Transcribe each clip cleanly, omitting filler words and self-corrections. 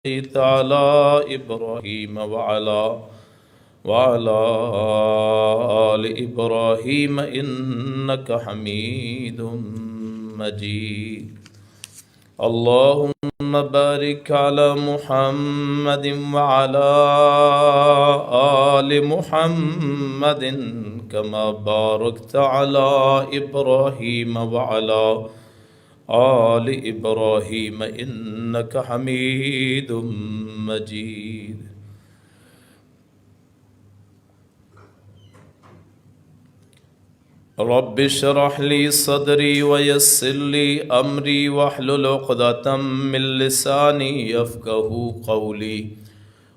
صليت على إبراهيم وعلى آل إبراهيم إنك حميد مجيد. اللهم بارك على محمد وعلى آل محمد كما باركت على إبراهيم وعلى آل إبراهيم إنك حميد مجيد. رب اشرح لي صدري ويسر لي أمري واحلل عقدة من لساني يفقهوا قولي.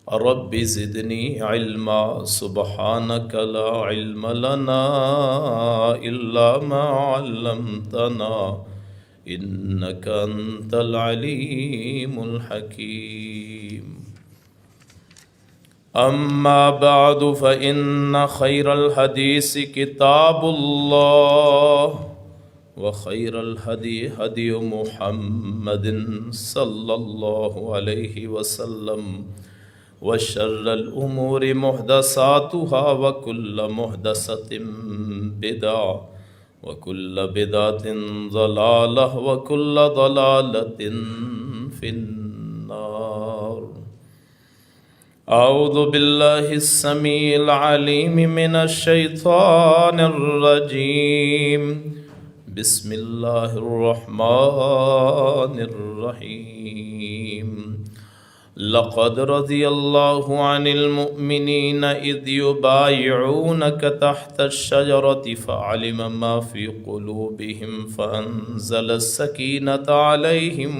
رب زدني علما سبحانك لا علم لنا إلا ما علمتنا إنك أنت العليم الحكيم. أما بعد فإن خير الحديث كتاب الله وخير الهدي هدي محمد صلى الله عليه وسلم وشر الأمور محدثاتها وكل محدثة بدعة وكل بدعة ضلالة وكل ضلالة في النار. أعوذ بالله السميع العليم من الشيطان الرجيم. بسم الله الرحمن الرحيم. لقد رضي الله عن المؤمنين إذ يبايعونك تحت الشجرة فعلم ما في قلوبهم فأنزل السكينة عليهم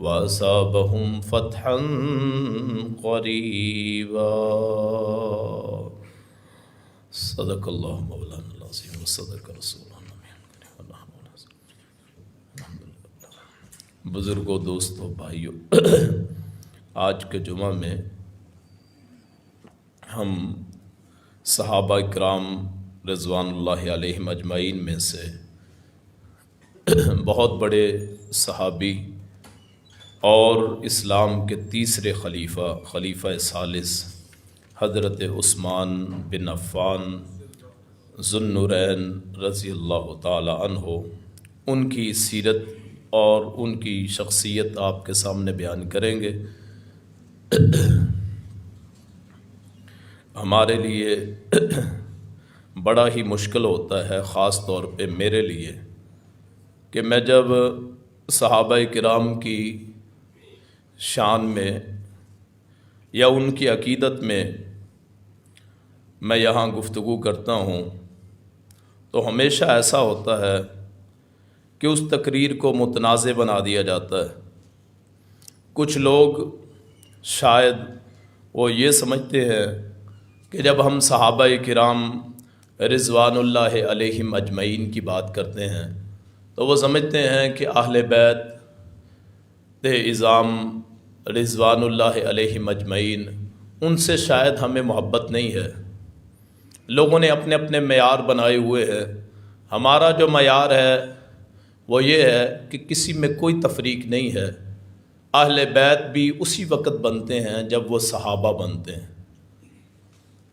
وأصابهم فتحا قريبا. صدق اللہ مولانا العظیم وصدق رسول اللہ. بزرگوں، دوستوں، بھائیوں، آج کے جمعہ میں ہم صحابہ کرام رضوان اللہ علیہم اجمعین میں سے بہت بڑے صحابی اور اسلام کے تیسرے خلیفہ ثالث حضرت عثمان بن عفان ذو النورین رضی اللہ تعالی عنہ، ان کی سیرت اور ان کی شخصیت آپ کے سامنے بیان کریں گے. ہمارے لیے بڑا ہی مشکل ہوتا ہے، خاص طور پہ میرے لیے، کہ میں جب صحابہ کرام کی شان میں یا ان کی عقیدت میں میں یہاں گفتگو کرتا ہوں تو ہمیشہ ایسا ہوتا ہے کہ اس تقریر کو متنازع بنا دیا جاتا ہے. کچھ لوگ شاید وہ یہ سمجھتے ہیں کہ جب ہم صحابہ کرام رضوان اللہ علیہم اجمعین کی بات کرتے ہیں تو وہ سمجھتے ہیں کہ اہل بیت اعظام رضوان اللہ علیہم اجمعین ان سے شاید ہمیں محبت نہیں ہے. لوگوں نے اپنے اپنے معیار بنائے ہوئے ہیں. ہمارا جو معیار ہے وہ یہ ہے کہ کسی میں کوئی تفریق نہیں ہے. اہل بیت بھی اسی وقت بنتے ہیں جب وہ صحابہ بنتے ہیں.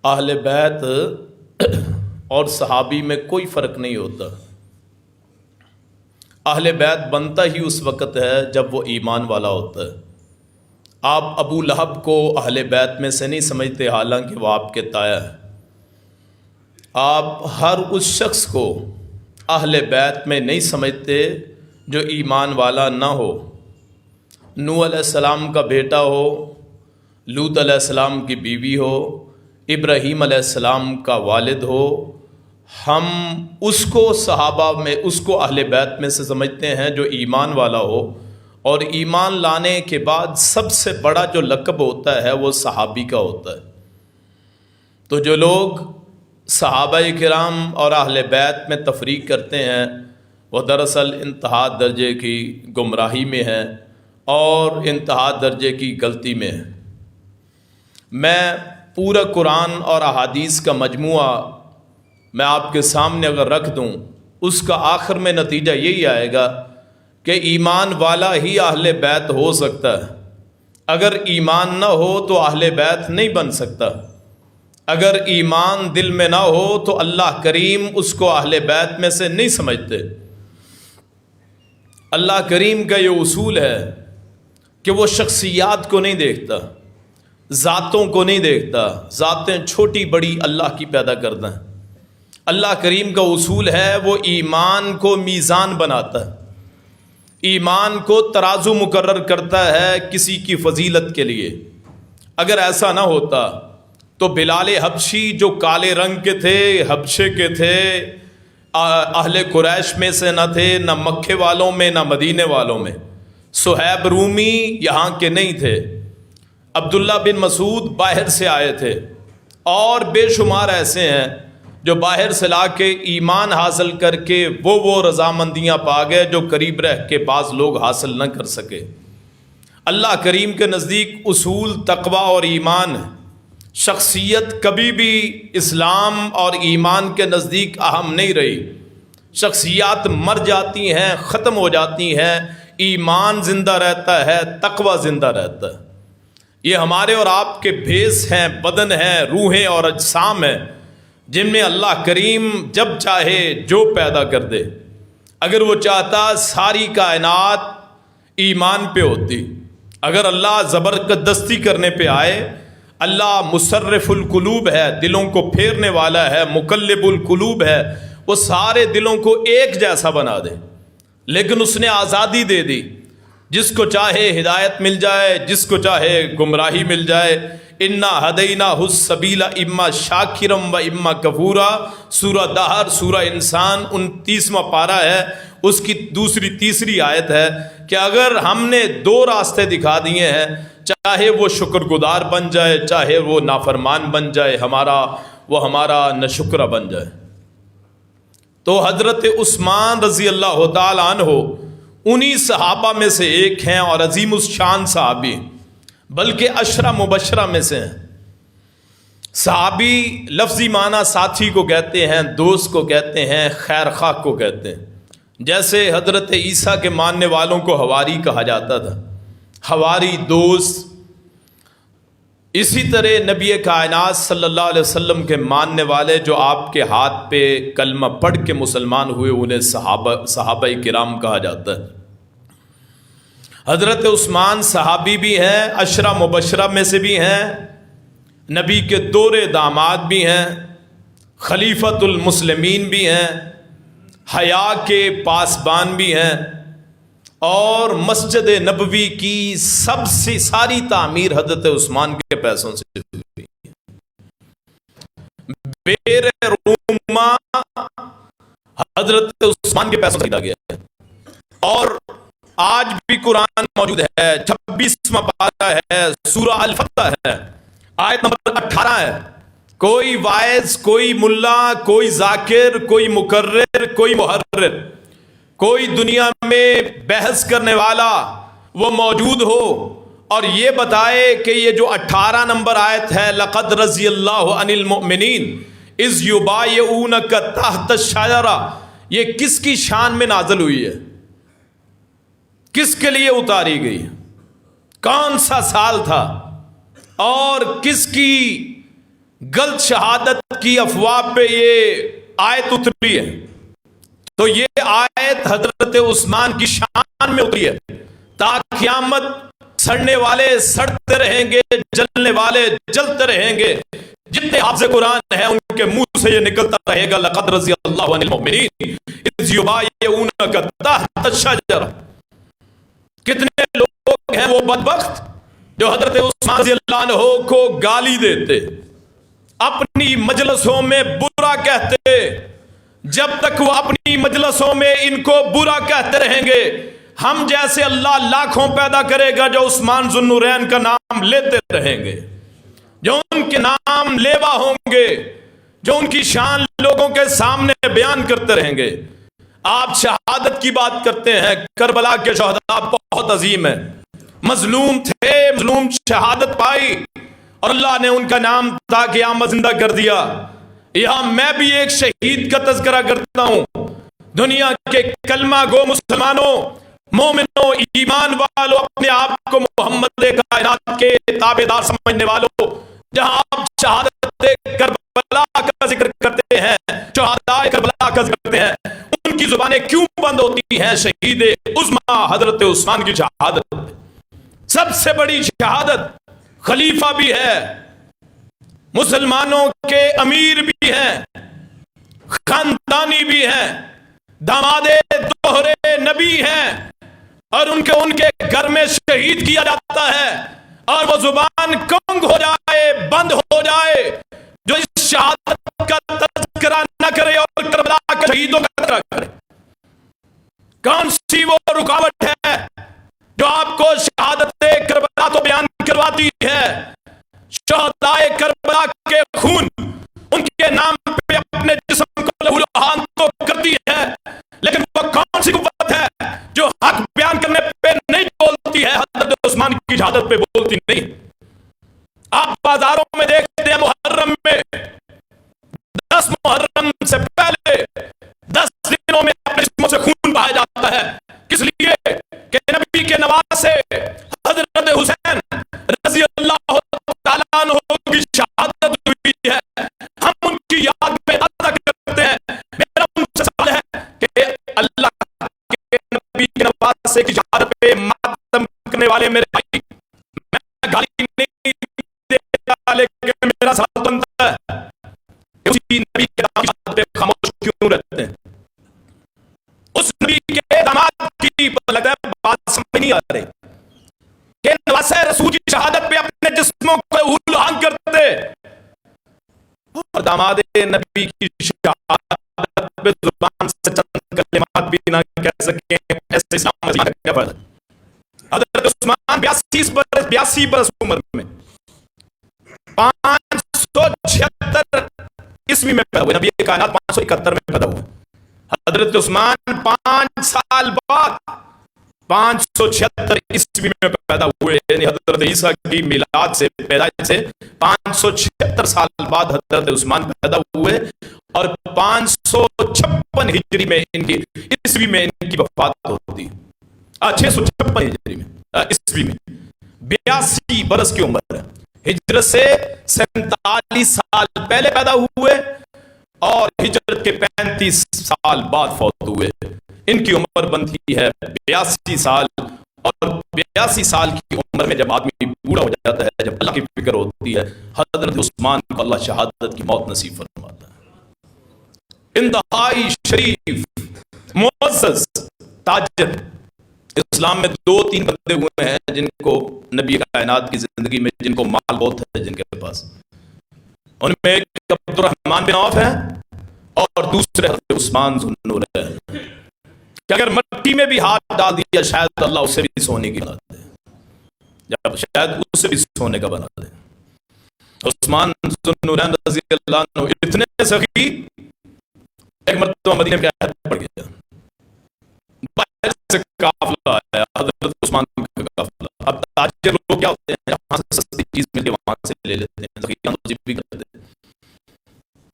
اہل بیت اور صحابی میں کوئی فرق نہیں ہوتا. اہل بیت بنتا ہی اس وقت ہے جب وہ ایمان والا ہوتا ہے. آپ ابو لہب کو اہل بیت میں سے نہیں سمجھتے، حالانکہ وہ آپ کے تایا ہے. آپ ہر اس شخص کو اہل بیت میں نہیں سمجھتے جو ایمان والا نہ ہو. نوح علیہ السلام کا بیٹا ہو، لوط علیہ السلام کی بیوی ہو، ابراہیم علیہ السلام کا والد ہو، ہم اس کو صحابہ میں، اس کو اہل بیت میں سے سمجھتے ہیں جو ایمان والا ہو. اور ایمان لانے کے بعد سب سے بڑا جو لقب ہوتا ہے وہ صحابی کا ہوتا ہے. تو جو لوگ صحابہ کرام اور اہل بیت میں تفریق کرتے ہیں وہ دراصل انتہا درجے کی گمراہی میں ہیں اور انتہا درجے کی غلطی میں ہیں. میں پورا قرآن اور احادیث کا مجموعہ میں آپ کے سامنے اگر رکھ دوں، اس کا آخر میں نتیجہ یہی آئے گا کہ ایمان والا ہی اہل بیت ہو سکتا ہے، اگر ایمان نہ ہو تو اہل بیت نہیں بن سکتا، اگر ایمان دل میں نہ ہو تو اللہ کریم اس کو اہل بیت میں سے نہیں سمجھتے۔ اللہ کریم کا یہ اصول ہے کہ وہ شخصیات کو نہیں دیکھتا، ذاتوں کو نہیں دیکھتا، ذاتیں چھوٹی بڑی اللہ کی پیدا کرتا ہے۔ اللہ کریم کا اصول ہے وہ ایمان کو میزان بناتا ہے، ایمان کو ترازو مقرر کرتا ہے کسی کی فضیلت کے لیے۔ اگر ایسا نہ ہوتا تو بلال حبشی جو کالے رنگ کے تھے، حبشے کے تھے، اہل قریش میں سے نہ تھے، نہ مکے والوں میں نہ مدینے والوں میں، صہیب رومی یہاں کے نہیں تھے، عبداللہ بن مسعود باہر سے آئے تھے، اور بے شمار ایسے ہیں جو باہر سے لا کے ایمان حاصل کر کے وہ رضامندیاں پا گئے جو قریب رہ کے بعض لوگ حاصل نہ کر سکے۔ اللہ کریم کے نزدیک اصول تقوی اور ایمان ہے۔ شخصیت کبھی بھی اسلام اور ایمان کے نزدیک اہم نہیں رہی۔ شخصیات مر جاتی ہیں، ختم ہو جاتی ہیں، ایمان زندہ رہتا ہے، تقوی زندہ رہتا ہے۔ یہ ہمارے اور آپ کے بھیس ہیں، بدن ہیں، روحیں اور اجسام ہیں جن میں اللہ کریم جب چاہے جو پیدا کر دے۔ اگر وہ چاہتا ساری کائنات ایمان پہ ہوتی، اگر اللہ زبردستی کرنے پہ آئے، اللہ مصرف القلوب ہے، دلوں کو پھیرنے والا ہے، مقلب القلوب ہے، وہ سارے دلوں کو ایک جیسا بنا دے، لیکن اس نے آزادی دے دی، جس کو چاہے ہدایت مل جائے، جس کو چاہے گمراہی مل جائے۔ انا ہدیناہ السبیل اما شاکرم و اما کفورا، سورہ دہر، سورہ انسان 29واں پارہ ہے، اس کی تیسری آیت ہے کہ اگر ہم نے دو راستے دکھا دیے ہیں، چاہے وہ شکر گزار بن جائے، چاہے وہ نافرمان بن جائے، وہ ہمارا نشکرہ بن جائے۔ تو حضرت عثمان رضی اللہ تعالی عنہ انہی صحابہ میں سے ایک ہیں اور عظیم الشان صحابی، بلکہ عشرہ مبشرہ میں سے ہیں۔ صحابی لفظی معنی ساتھی کو کہتے ہیں، دوست کو کہتے ہیں، خیر خواہ کو کہتے ہیں۔ جیسے حضرت عیسیٰ کے ماننے والوں کو حواری کہا جاتا تھا، حواری دوست، اسی طرح نبی کائنات صلی اللہ علیہ وسلم کے ماننے والے جو آپ کے ہاتھ پہ کلمہ پڑھ کے مسلمان ہوئے، انہیں صحابہ کرام کہا جاتا ہے۔ حضرت عثمان صحابی بھی ہیں، عشرہ مبشرہ میں سے بھی ہیں، نبی کے دورے داماد بھی ہیں، خلیفۃ المسلمین بھی ہیں، حیا کے پاسبان بھی ہیں، اور مسجد نبوی کی سب سے ساری تعمیر حضرت عثمان کے پیسوں سے ہوئی۔ بیر روما حضرت عثمان کے پیسوں سے خریدا گیا ہے، اور آج بھی قرآن موجود ہے، 26واں پارہ ہے، سورہ الفتح ہے، آیت نمبر 18 ہے۔ کوئی وائز، کوئی ملا، کوئی ذاکر، کوئی مقرر، کوئی محرر، کوئی دنیا میں بحث کرنے والا وہ موجود ہو اور یہ بتائے کہ یہ جو 18 نمبر آیت ہے، لقد رضی اللہ عن المؤمنین اذ یبایعونک تحت الشجرہ، یہ کس کی شان میں نازل ہوئی ہے، کس کے لیے اتاری گئی، کون سا سال تھا، اور کس کی غلط شہادت کی افواہ پہ یہ آیت اتری ہے؟ تو یہ آیت حضرت عثمان کی شان میں اتری ہے، تا قیامت سڑنے والے سڑتے رہیں گے، جلنے والے جلتے رہیں گے، جتنے حافظ قرآن ہیں ان کے منہ سے یہ نکلتا رہے گا، لقد رضی اللہ عن المؤمنین اذ یبایعونک تحت الشجرہ۔ کتنے لوگ ہیں وہ بدبخت جو حضرت عثمان رضی اللہ عنہ کو گالی دیتے، اپنی مجلسوں میں برا کہتے، جب تک وہ اپنی مجلسوں میں ان کو برا کہتے رہیں گے، ہم جیسے اللہ لاکھوں پیدا کرے گا جو عثمان ذو النورین کا نام لیتے رہیں گے، جو ان کے نام لیوا ہوں گے، جو ان کی شان لوگوں کے سامنے بیان کرتے رہیں گے۔ آپ شہادت کی بات کرتے ہیں، کربلا کے شہداء بہت عظیم ہیں، مظلوم تھے، مظلوم شہادت پائی اور اللہ نے ان کا نام تا قیامت زندہ کر دیا۔ یہاں میں بھی ایک شہید کا تذکرہ کرتا ہوں۔ دنیا کے کلمہ گو مسلمانوں، مومنوں، ایمان والوں، اپنے آپ کو محمد کائنات کے تابعدار سمجھنے والوں، جہاں آپ شہادت کربلا کا ذکر کرتے ہیں، شہداء کربلا کا ذکر کرتے ہیں، ان کی زبانیں کیوں بند ہوتی ہیں؟ شہید عظمیٰ حضرت عثمان کی شہادت، سب سے بڑی شہادت، خلیفہ بھی ہے، مسلمانوں کے امیر بھی ہیں، خاندانی بھی ہیں، داماد دوہرے نبی ہیں، اور ان کے گھر میں شہید کیا جاتا ہے، اور وہ زبان کنگ ہو جائے، بند ہو جائے، جو اس شہادت کا تذکرہ نہ کرے اور کربلا کے شہیدوں کا تذکرہ کرے؟ کون سی وہ رکاوٹ ہے جو آپ کو شہادت کربلا تو بیان کرواتی ہے؟ شہداء کربلا کے خون ان کے نام پہ اپنے جسم کو لہولہان تو کرتی ہے، لیکن وہ کون سی قوت ہے جو حق بیان کرنے پہ نہیں بولتی ہے؟ حضرت عثمان کی شہادت پہ بولتی نہیں۔ آپ بازاروں میں دیکھتے ہیں محرم میں 10 محرم سے پہلے 10 دنوں میں اپنے جسموں سے خون بہایا جاتا ہے، کس لیے کہ نبی کے نواسے حضرت حسین رضی اللہ تعالیٰ عنہ کی شہادت ہوئی ہے، ہم ان کی یاد میں ادا کرتے ہیں۔ میرا ان سے سوال ہے کہ اللہ کے نبی کے نواسے کی شہادت پہ ماتم کرنے والے میرے بھائی، میں گالی نہیں دیتا، لیکن میرا سوال بنتا ہے کہ اسی نبی کے نام کی شہادت پہ خاموش کیوں رہتے ہیں؟ اس نبی کے داماد کی لگتا ہے بات سمجھ نہیں آ رہی کہ نواسے رسول کی شہادت پہ اپنے جسموں کو لہولہان کرتے، اور داماد نبی کی شہادت پہ زبان سے چند کلمات بھی نہ کہہ سکیں، ایسے اسلام کا کیا فرض ہے؟ حضرت عثمان 82 برس عمر میں 576 عیسوی میں پیدا ہوئے، نبی کائنات 571 میں پیدا ہوئے، حضرت عثمان 5 سال بعد 576 عیسوی میں پیدا ہوئے، یعنی حضرت عیسیٰ کی میلاد سے، پیدائش سے 576 سال بعد حضرت عثمان پیدا ہوئے، اور 556 ہجری میں ان کی عیسوی میں ان کی وفات ہوتی، 656 ہجری میں عیسوی میں 82 برس کی عمر ہے، ہجرت سے 47 سال پہلے پیدا ہوئے اور ہجرت کے 35 سال بعد فوت ہوئے۔ ان کی عمر بنتی ہے 82 سال، اور 82 سال کی عمر میں جب آدمی بوڑھا ہو جاتا ہے، جب اللہ کی فکر ہوتی ہے، حضرت عثمان کو اللہ شہادت کی موت نصیب فرماتا ہے۔ انتہائی شریف، معزز تاجر، اسلام میں 2-3 بندے ہوئے ہیں جن کو نبی کائنات کی زندگی میں، جن کو مال بہت ہے جن کے پاس، ان میں ایک عبد الرحمن بن عوف ہے اور دوسرے حضرت عثمان ذو النور ہے، کہ اگر مٹی میں بھی ہاتھ ڈال دیا شاید اللہ اسے بھی سونے کی بنا دے، جب شاید اسے بھی سونے کا بنا دے۔ عثمان ذو النورین رضی اللہ عنہ اتنے سخی، ایک مرتبہ مدینے میں عہد پڑ گیا، باہر سے قافلہ آیا، حضرت عثمان کا قافلہ۔ اب تاجر لوگ کیا ہوتے ہیں، جہاں سے سستی چیز ملتی ہے وہاں سے لے لیتے ہیں، ذخیرہ توزیع بھی کرتے ہیں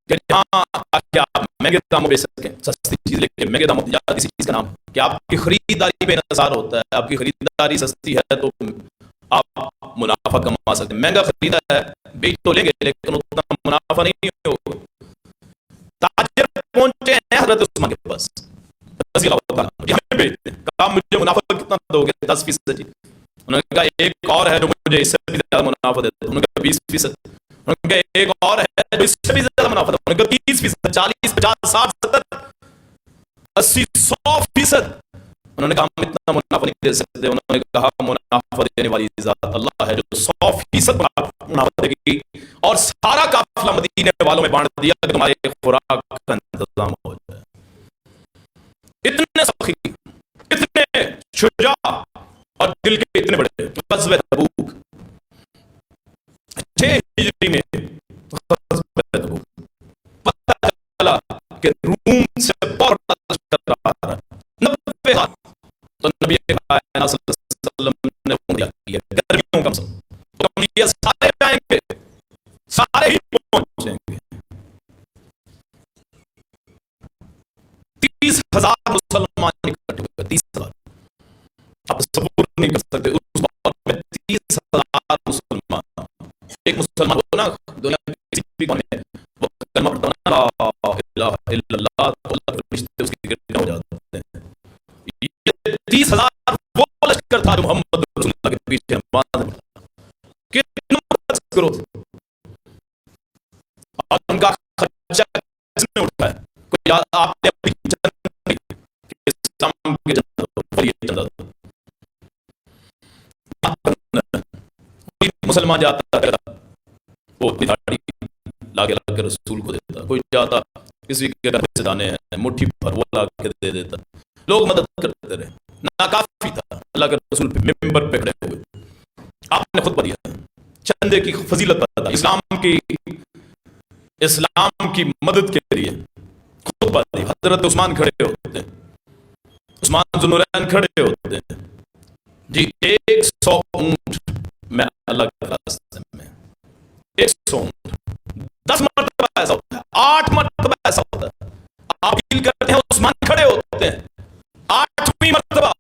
کہ جہاں آکے آپ مہنگے داموں بیچ سکیں، سستی چیز لے کے مہنگے داموں تجارت، اسی چیز کا نام کہ آپ کی خریداری پہ انحصار ہوتا ہے، آپ کی خریداری سستی ہے تو آپ منافع کما سکتے ہیں، مہنگا خریدا ہے بیچ تو لیں گے لیکن اتنا منافع نہیں ہوگا۔ تاجر پہنچے ہیں حضرت عثمان کے پاس رضی اللہ تعالیٰ عنہ، ہمیں بیچتے ہیں، کہا مجھے منافع کتنا دو گے؟ 10%۔ انہوں نے کہا ایک اور ہے جو مجھے اس سے بھی زیادہ منافع دیتا ہے، انہوں نے کہا 20%۔ انہوں نے کہا ایک اور ہے جو اس سے بھی زیادہ منافع دیتا ہے، انہوں نے کہا 30%، 40، 50، 60، 70، 80، 100%۔ انہوں نے کہا ہم اتنا منافع نہیں دے سکتے۔ انہوں نے کہا منافع دینے والی ذات اللہ ہے جو 100% منافع دے گی، اور سارا قافلہ مدینے والوں میں بانٹ دیا کہ تمہارے خوراک کا انتظام ہو جائے۔ اتنے سخی، اتنے شجاع، اور دل کے اتنے بڑے۔ غزوہ تبوک 6 ہجری میں غزوہ تبوک، پتہ چلا کہ روم سے بہت بڑا لشکر آ رہا ہے، 90,000، تو نبی کائنات صلی اللہ علیہ وسلم نے حملہ کیا، گرمیوں کا موسم، تو یہ سارے جائیں گے، سارے ہی پہنچیں گے۔ 30,000 مسلمان اکٹھے ہوئے، 30,000، آپ تصور نہیں کر سکتے اس وقت میں 30,000 مسلمان، ایک مسلمان ہو نا دنیا میں کسی بھی کونے میں وہ کلمہ پڑھتا ہے لا الہ الا اللہ تو اللہ کے رشتے اس کی گرفت ہو جاتے ہیں. یہ 30,000 وہ لشکر تھا جو محمد رسول اللہ کے پیچھے باندھ کتنا خرچ کرو اور ان کا خرچہ کس نے اٹھایا؟ کوئی آپ نے اپنی جنت اسلام کے جنت مسلمان جاتا تھا وہ داڑھی لا کے رسول کو دیتا، کوئی جاتا کسی کے گھر سے دانے ہیں مٹھی پر وہ لا کے دے دیتا، لوگ مدد کرتے رہے، ناکافی تھا. اللہ کے رسول پہ ممبر پہ کھڑے ہوئے آپ نے خطبہ دیا، چندے کی فضیلت بتا، اسلام کی مدد کے لیے خطبہ دی. حضرت عثمان کھڑے ہوتے ہیں، عثمان ذو النورین کھڑے ہوتے ہیں، جی 100 اونٹ میں اللہ کے راستے میں 100 اونٹ 10 مرتبہ ایسا ہوتا ہے، 8 مرتبہ ایسا ہوتا ہے. آپ فیل کرتے ہیں عثمان کھڑے ہوتے ہیں 8ویں مرتبہ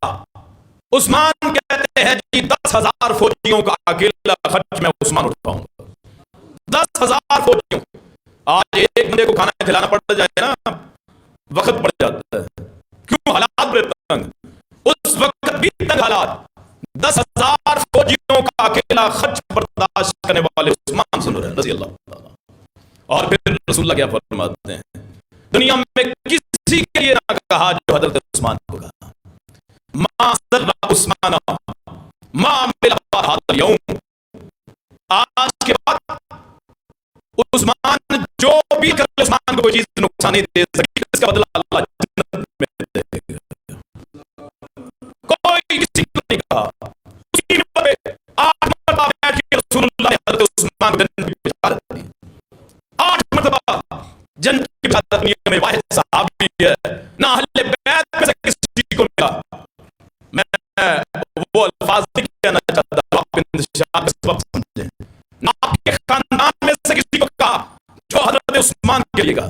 عثمان کہتے ہیں جی 10,000 فوجیوں کا اکیلا خرچ میں عثمان اٹھاؤں گا. 10,000 فوجیوں. آج ایک بندے کو کھانا کھلانا پڑ جائے نا وقت پڑ جاتا ہے، کیوں؟ حالات بڑے تنگ، اس وقت بھی تنگ حالات. 10,000 فوجیوں کا اکیلا خرچ برداشت کرنے والے عثمان سن رہے ہیں رضی اللہ تعالیٰ. اور پھر رسول اللہ کیا فرماتے ہیں؟ دنیا میں کسی کے لیے نہ کہا جو حضرت عثمان کو کہا، ما سر عثمان ما عمل هذا اليوم. آج کے بعد عثمان جو بھی کر عثمان کو کوئی چیز نقصان نہیں دے سکتی، اس کا بدلہ اللہ جنت میں دے گا. کوئی کسی کو نہیں کہا. اسی نمبر پہ 8 مرتبہ بیٹھ کے رسول اللہ نے حضرت عثمان کو جنت کی بشارت دی. 8 مرتبہ جنت کی بشارت دنیا میں واحد صحابی ہے، نہ اہل بیت میں سے کسی کو ملا. میں وہ الفاظ نہیں کہنا چاہتا، آپ انتشار کے سبب سمجھیں، نہ آپ کے خاندان میں سے کسی کو کہا جو حضرت عثمان کے لیے کہا.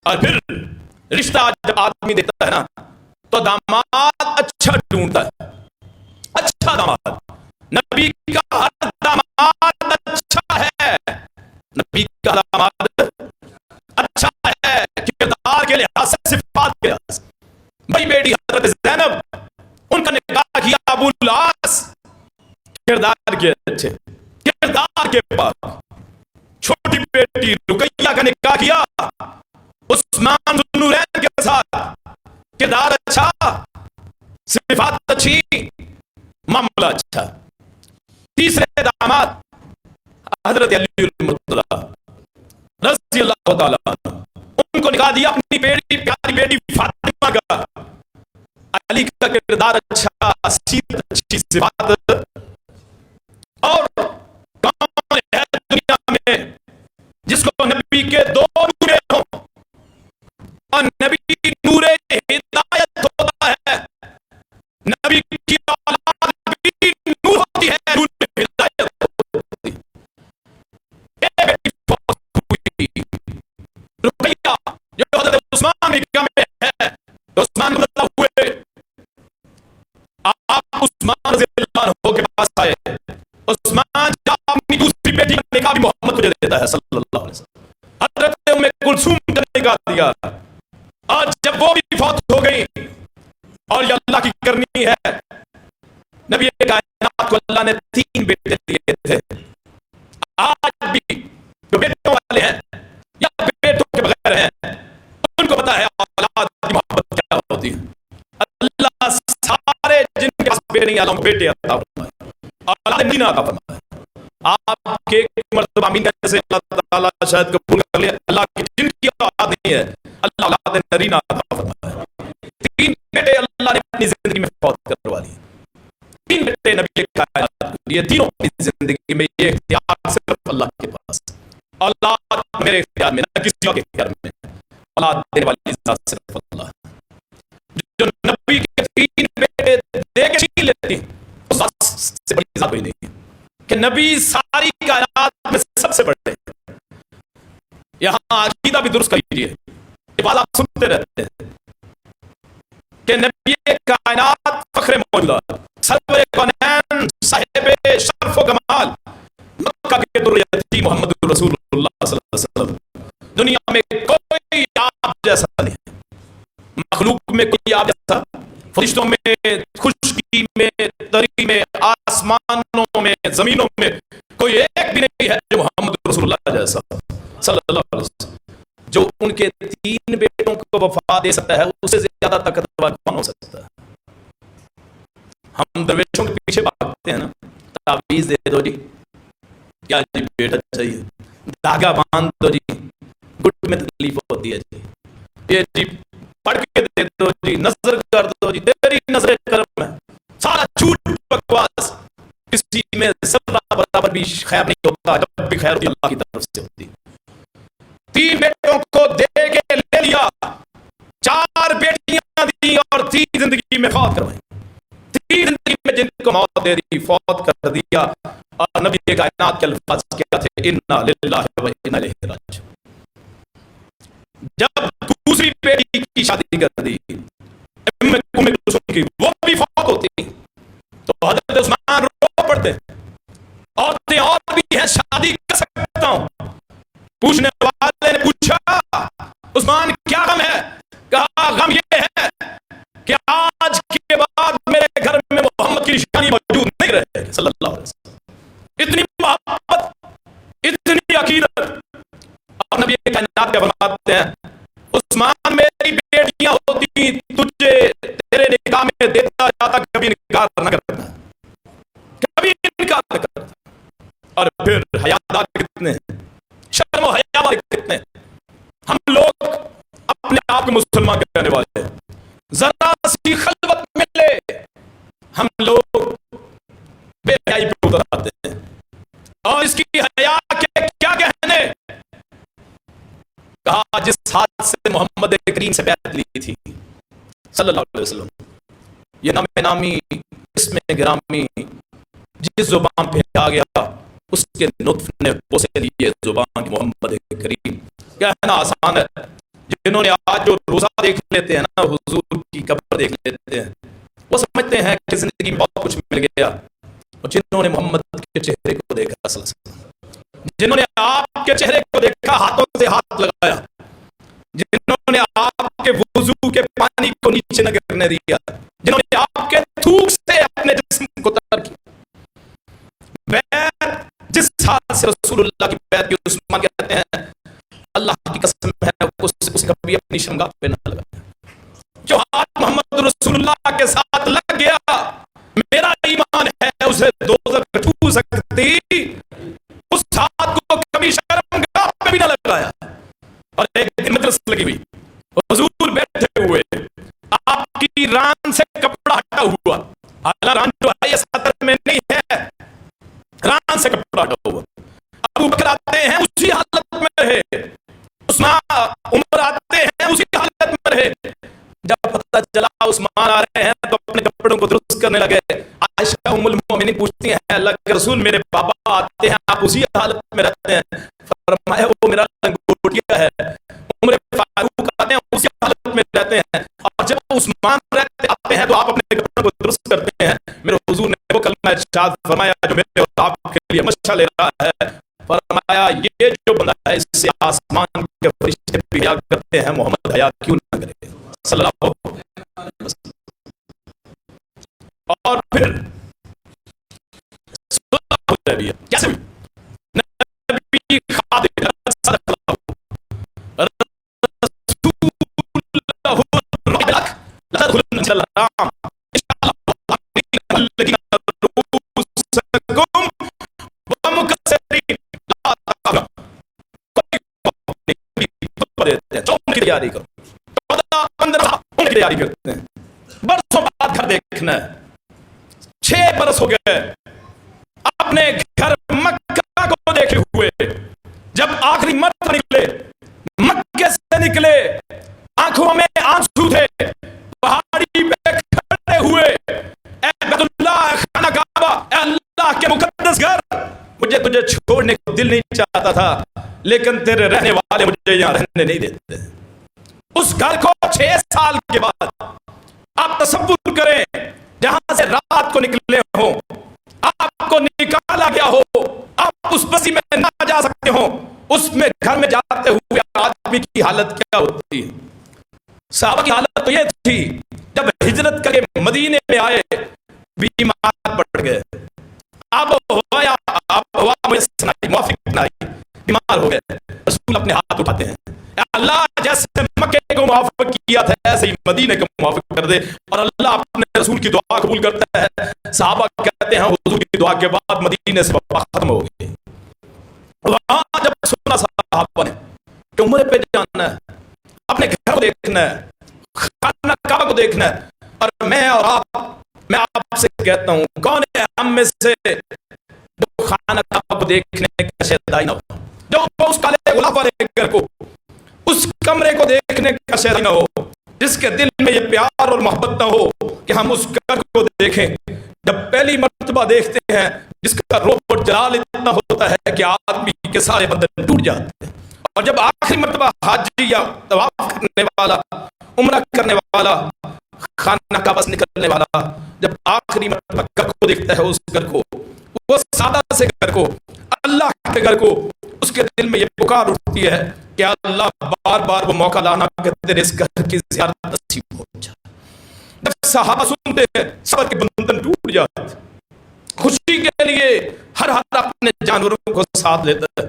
اور پھر رشتہ جب آدمی دیتا ہے نا تو داماد اچھا ڈھونڈتا ہے، اچھا داماد. نبی کا ہر داماد اچھا ہے، نبی کا داماد اچھا ہے کردار کے لحاظ سے، صفات کے لحاظ سے. بڑی بیٹی حضرت زینب، ان کا نکاح کیا ابو العاص، کردار کے اچھے، کردار کے پاک. چھوٹی بیٹی رقیہ کا نکاح کیا عثمان ذو النورین کے ساتھ، کردار اچھا، صفات اچھی، معاملہ اچھا. تیسرے داماد حضرت علی المرتضیٰ رضی اللہ تعالیٰ عنہ، ان کو نکاح دیا اپنی بیٹی پیاری بیٹی فاطمہ کا. علی کا کردار اچھا، سیرت اچھی، صفات. اور کون ہے دنیا میں جس کو نبی کے 2 نور ہوں اور نبی نور ہدایت ہوتا ہے، نبی کی اولاد بھی نور ہوتی ہے، نور ہدایت ہوتی ہے. ایک بیٹی فوت ہوئی رقیہ جو حضرت عثمان نکاح میں ہے، عثمان مطلب ہوئے. آپ عثمان رضی اللہ عنہ کے پاس آئے، عثمان جب اپنی دوسری بیٹی کا نکاح بھی محمد تجھے دیتا ہے صلی اللہ علیہ وسلم. حضرت ام کلثوم کا نکاح دیا، اور جب وہ بھی فوت ہو گئی اور یہ اللہ کی کرنی ہے، نبی کائنات کو اللہ نے 3 بیٹے دیے تھے. آج بھی جو بیٹوں والے ہیں یا بیٹوں کے بغیر ہیں ان کو پتا ہے اولاد کی محبت کیا ہوتی ہے. اللہ سارے جن کے پاس بیٹے نہیں اللہ بیٹے عطا فرمائے، اولاد نہیں عطا فرمائے. آپ کے ایک مرتبہ امین کہنے سے اللہ تعالیٰ شاید قبول کر لے. اللہ کی جن کی اولاد نہیں ہے اللہ اولاد نرینہ عطا فرمائے. 3 بیٹے اللہ نے اپنی زندگی میں فوت کروا لیے. 3 بیٹے نبی کائنات، یہ تینوں اپنی زندگی میں، یہ اختیار صرف اللہ کے پاس. اولاد میرے اختیار میں نہ کسی اور کے اختیار میں، اولاد دینے والی ذات صرف اللہ. جو نبی کے 3 بیٹے دے کے چھین لیتی اس ذات سے بڑی ذات کوئی نہیں کہ نبی ساری کائنات میں سب سے بڑے. یہاں عقیدہ بھی درست کیجیے، یہ بات آپ سنتے رہتے ہیں کہ نبی کائنات فخر موجودات، سرور کونین صاحب شرف و کمال مکہ کے در یتیم محمد رسول اللہ صلی اللہ علیہ وسلم. دنیا میں کوئی آپ جیسا نہیں ہے، مخلوق میں کوئی آپ جیسا، فرشتوں میں، خشکی میں، تری میں، آسمانوں میں، زمینوں میں کوئی ایک بھی نہیں ہے جو محمد رسول اللہ جیسا صلی اللہ علیہ وسلم. جو ان کے 3 بیٹوں کو وفا دے سکتا ہے، اسے زیادہ طاقتور کون ہو سکتا ہے؟ ہم درویشوں کے پیچھے بھاگتے ہیں نا، تعویذ دے دو جی، کیا جی بیٹا چاہیے، دھاگا باندھ دو جی، گھٹ میں تکلیف ہوتی ہے جی، یہ جی پڑھ کے دے دو جی، نظر کر دو جی، تیری نظر کرم ہے. سارا جھوٹ بکواس، کسی میں ذرہ برابر بھی خیر نہیں ہوتا، جب بھی خیر ہوتی اللہ کی طرف سے ہوتی. 3 بیٹوں کو دے کے لے لیا، 4 بیٹیاں دی اور 3 زندگی میں فوت کروائی. 3 زندگی میں جن کو موت دے دی، فوت کر دیا. اور نبی کائنات کے الفاظ کیا تھے؟ انا للہ و انا الیہ راجعون. جب دوسری بیٹی کی شادی کر دی ام کلثوم کی، وہ بھی فوت ہوتی تو حضرت عثمان رو پڑتے. عورتیں اور بھی ہیں، شادی کر سکتا ہوں. پوچھنے والے نے پوچھا عثمان کیا غم ہے؟ کہا غم یہ ہے کہ آج کے بعد میرے گھر میں محمد کی نشانی موجود نہیں رہے صلی اللہ علیہ وسلم. اتنی محبت، اتنی عقیدت. اور نبی کائنات کیا فرماتے ہیں؟ عثمان میری بیٹیاں ہوتی تجھے تیرے نکاح میں دیتا جاتا، کبھی انکار نہ کرتا، کبھی انکار نہ کرتا. اور پھر حیادار کتنے ہیں، شرم و حیا والے کتنے ہیں. ہم لوگ اپنے آپ کو مسلمان کہنے والے ہیں، ذرا سی خلوت ملے ہم لوگ بے حیائی پہ اتر آتے ہیں. اور اس کی حیا کے کیا کہنے؟ کہا جس ہاتھ سے محمد کریم سے بیعت لی تھی صلی اللہ علیہ وسلم، یہ نام نامی اسم گرامی جس زبان پہ آ گیا، اس کے نطف نے پوسے لیے زبان محمد کریم. کہنا آسان ہے. جنہوں نے آج جو روزہ دیکھ لیتے ہیں نا، حضور کی قبر دیکھ لیتے ہیں، وہ سمجھتے ہیں کہ زندگی میں بہت کچھ مل گیا. اور جنہوں نے محمد کے چہرے کو دیکھا صلی اللہ علیہ وسلم، جنہوں نے آپ کے چہرے کو دیکھا، ہاتھوں سے ہاتھ لگایا، جنہوں نے آپ کے وضو کے پانی کو نیچے نہ گرنے دیا، جنہوں نے آپ کے تھوک سے اپنے جسم کو تر کیا، بیعت جس حال سے رسول اللہ کی بیعت کی، عثمان کہتے ہیں اللہ کی قسم ہے اس کبھی اپنی شمگاہ پہ نہ لگا. جو ہاتھ محمد رسول اللہ کے ساتھ لگ گیا، میرا ایمان ہے اسے دوزخ چھو سکتی، اس ہاتھ کو کبھی شرمگاہ پہ بھی نہ لگایا. اور ایک دن مجلس لگی ہوئی، حضور بیٹھے ہوئے، آپ کی ران سے کپڑا ہٹا ہوا، اعلیٰ ران جو ہے یہ سطر میں نہیں ہے، ران سے کپڑا ہٹا ہوا. ابو بکر آتے ہیں اسی حالت میں رہے، عثمان عمر آتے ہیں اسی حالت میں رہے. جب پتہ چلا عثمان آ رہے ہیں تو اپنے کپڑوں کو درست کرنے لگے. عائشہ ام المومنین پوچھتی ہیں اللہ کے رسول میرے بابا آتے ہیں آپ اسی حالت میں رہتے ہیں؟ فرمایا وہ میرا لنگوٹیا ہے. عمر فاروق آتے ہیں اسی حالت میں رہتے ہیں. اور جب عثمان آتے ہیں تو آپ اپنے کپڑوں کو درست کرتے ہیں. میرے حضور نے وہ کلمہ ارشاد فرمایا جو میرے اور آپ کے لیے مشعل لے رہا ہے. فرمایا یہ جو بندہ ہے اس سے آسمان کے فرشتے بھی حیا کرتے ہیں، محمد حیا کیوں نہ کرے صلی اللہ علیہ وسلم. اور پھر صلح حدیبیہ کیسے نبی خادم رسول اللہ تیاری کرو، 15 تیاری کرتے ہیں. برسوں بعد گھر دیکھنا ہے. 6 برس ہو گئے اپنے گھر مکہ کو دیکھے ہوئے. جب آخری مرتبہ نکلے، مکے سے نکلے، آنکھوں میں آنسو تھے، پہاڑی پہ کھڑے ہوئے، اے بیت اللہ، خانہ کعبہ، اے اللہ کے مقدس گھر، مجھے تجھے چھوڑنے کو دل نہیں چاہتا تھا، لیکن تیرے رہنے والے مجھے یہاں رہنے نہیں دیتے. اس گھر کو 6 سال کے بعد آپ تصور کریں، جہاں سے رات کو نکلے ہوں، آپ کو نکالا گیا ہو، آپ اس بستی میں نہ جا سکتے ہوں، اس میں گھر میں جاتے ہوئے آدمی کی حالت کیا ہوتی ہے؟ صحابہ کی حالت تو یہ تھی، جب ہجرت کر کے مدینے میں آئے بیمار پڑ گئے، آپ ہوا میسر نہ آئی، موافق نہ آئی، بیمار ہو گئے، رسول اپنے ہاتھ اٹھاتے ہیں، اے اللہ جیسے مکے کو موافق کیا تھا ایسے ہی مدینے کو موافق کر دے، اور اللہ اپنے رسول کی دعا قبول کرتا ہے۔ صحابہ کہتے ہیں حضور کی دعا کے بعد مدینے سے وبا ختم ہو گئی۔ وہاں جب سنا صحابہ نے کہ عمرے پہ جانا ہے، اپنے گھر کو دیکھنا ہے، خانہ کعبہ کو دیکھنا ہے، اور میں آپ سے کہتا ہوں کون ہے ہم میں سے جو خانہ کعبہ کو دیکھنے کا شیدائی نہ ہو، جو اس کالے غلاف والے گھر کو، اس کمرے کو دیکھنے کا شیدائی نہ ہو، جس کے دل میں یہ پیار اور محبت نہ ہو کہ ہم اس گھر کو دیکھیں۔ جب پہلی مرتبہ دیکھتے ہیں جس کا روپ اور جلال اتنا ہوتا ہے کہ آدمی کے سارے بدن ٹوٹ جاتے ہیں، اور جب آخری مرتبہ حاجی یا طواف کرنے والا، عمرہ کرنے والا، خانہ کعبہ سے نکلنے والا جب آخری مرتبہ گھر کو دیکھتا ہے، اس گھر کو، وہ سادہ سے گھر کو، اللہ کے گھر کو، اس کے دل میں یہ پکار اٹھتی ہے کہ اللہ بار بار وہ موقع لانا کہ تیرے اس گھر کی زیارت نصیب ہو جائے۔ جب صحابہ سنتے ہیں صبر کے بندن ٹوٹ جاتے ہیں، خوشی کے لیے ہر اپنے جانوروں کو ساتھ لیتا ہے،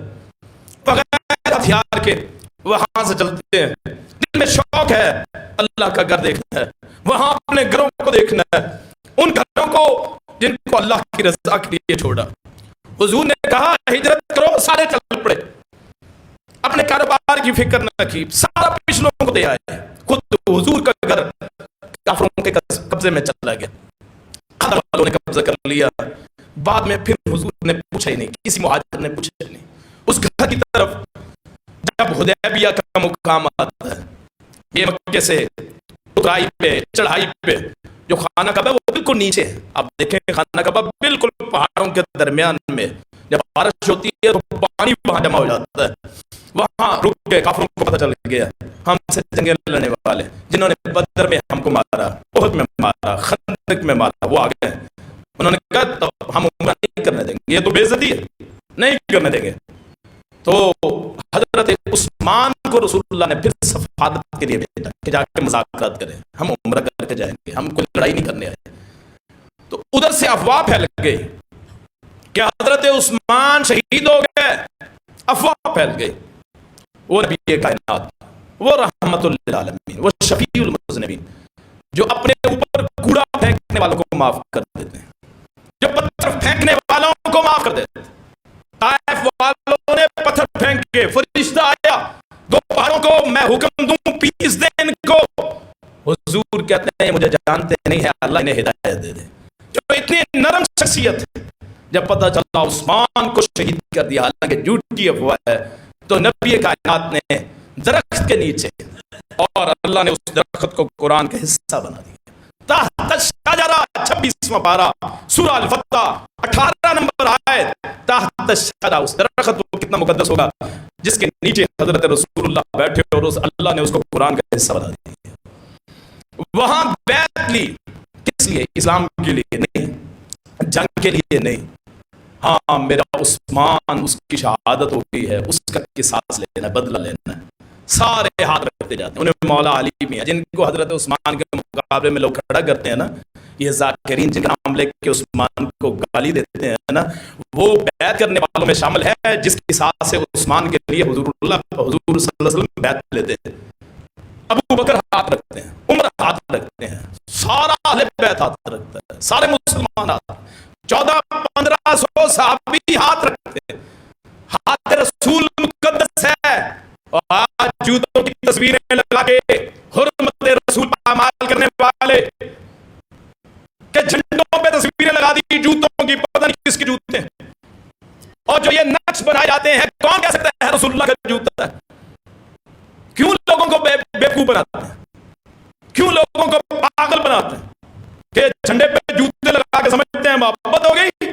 بغیر ہتھیار کے وہاں سے چلتے ہیں، دل میں شوق ہے اللہ کا گھر دیکھنا ہے، وہاں اپنے گھروں کو دیکھنا ہے، ان گھروں کو جن کو اللہ کی رضا کے لیے چھوڑا۔ حضور نے کہا ہجرت کرو، سارے چل پڑے، اپنے کاروبار کی فکر نہ کی، سارا پچھلوں کو دے آئے، خود حضور کا گھر کافروں کے قبضے میں چلا گیا، آدھا والوں نے قبضہ کر لیا۔ بعد میں پھر حضور نے پوچھا ہی نہیں، کسی مہاجر نے پوچھا ہی نہیں، اس گھر کی طرف جب حدیبیہ کا مقام آتا ہے، یہ مکے سے اترائی پہ، چڑھائی پہ، جو خانہ کعبہ ہے وہ بالکل نیچے ہے، آپ دیکھیں خانہ کعبہ بالکل پہاڑوں کے درمیان میں، جب بارش ہوتی ہے تو پانی وہاں جمع ہو جاتا ہے، وہاں رک کے کافروں کو پتہ چل گیا ہم سے جنگیں لڑنے والے جنہوں نے بدر میں ہم کو مارا، احد میں مارا، خندق میں مارا، وہ آگے ہیں، انہوں نے کہا تو ہم عمرہ نہیں کرنے دیں گے، یہ تو بے عزتی ہے، نہیں کرنے دیں گے۔ تو حضرت عثمان کو رسول اللہ نے پھر سفارت کے لیے بھیجا کہ جا کے مذاکرات کریں، ہم عمرہ کر کے جائیں گے، ہم کوئی لڑائی نہیں کرنے آئے۔ تو ادھر سے افواہ پھیل گئی کہ حضرت عثمان شہید ہو گئے، افواہ پھیل گئی۔ وہ نبی کائنات، وہ رحمت للعالمین، وہ شفیع المذنبین، جو اپنے اوپر کوڑا پھینکنے والوں کو معاف کر دیتے ہیں، جو پتھر پھینکنے والوں کو معاف کر دیتے ہیں۔ طائف والوں نے پتھر پھینک کے، فرشتہ آیا، دو پہاڑوں کو میں حکم دوں پیس دیں ان کو، حضور کہتے ہیں مجھے جانتے نہیں ہے، اللہ انہیں ہدایت دے دے۔ جو اتنی نرم شخصیت ہے، جب پتہ چلا عثمان کو شہید کر دیا، حالانکہ جھوٹی افواہ ہے، تو نبی کائنات نے درخت کے نیچے، اور اللہ نے اس درخت کو قرآن کا حصہ بنا دیا، تحت الشجرہ 26واں پارہ سورہ الفتح 18 نمبر آیت، تحت الشجرہ، اس درخت کو کتنا مقدس ہوگا جس کے نیچے حضرت رسول اللہ بیٹھے اور اللہ نے اس کو قرآن کا حصہ بنا دیا۔ وہاں بیعت لی، کس لیے؟ اسلام کے لیے نہیں، جنگ کے لیے نہیں، ہاں میرا عثمان، اس کی شہادت ہو گئی ہے، اس کا قصاص لینا ہے، بدلہ لینا ہے۔ سارے ہاتھ رکھتے جاتے ہیں، انہیں مولا علی میں، جن کو حضرت عثمان کے مقابلے میں لوگ کھڑا کرتے ہیں نا، یہ ذاکرین جن کا نام لے کے عثمان کو گالی دیتے ہیں نا، وہ بیعت کرنے والوں میں شامل ہے جس کی ساتھ سے عثمان کے لیے حضور صلی اللہ علیہ وسلم بیعت لیتے ہیں۔ ابو بکر ہاتھ رکھتے ہیں، عمر ہاتھ رکھتے ہیں، سارا اہل بیت ہاتھ رکھتا ہے، سارے مسلمان ہاتھ، 1400-1500 صحابی ہاتھ رکھتے ہیں، ہاتھ رسول مقدس ہے، اور آج جوتوں کی تصویریں لگا کے حرمت رسول پامال کرنے والے کہ جھنڈوں پہ تصویریں لگا دی جوتوں کی، پتہ نہیں کس کی جوتے ہیں، اور جو یہ نقش بنائے جاتے ہیں، کون کہہ سکتا ہے رسول اللہ کا جوتا ہے؟ کیوں لوگوں کو بیوقوف بناتے ہیں، کیوں لوگوں کو پاگل بناتے ہیں کہ جھنڈے پہ جوتے لگا کے سمجھتے ہیں محبت ہو گئی؟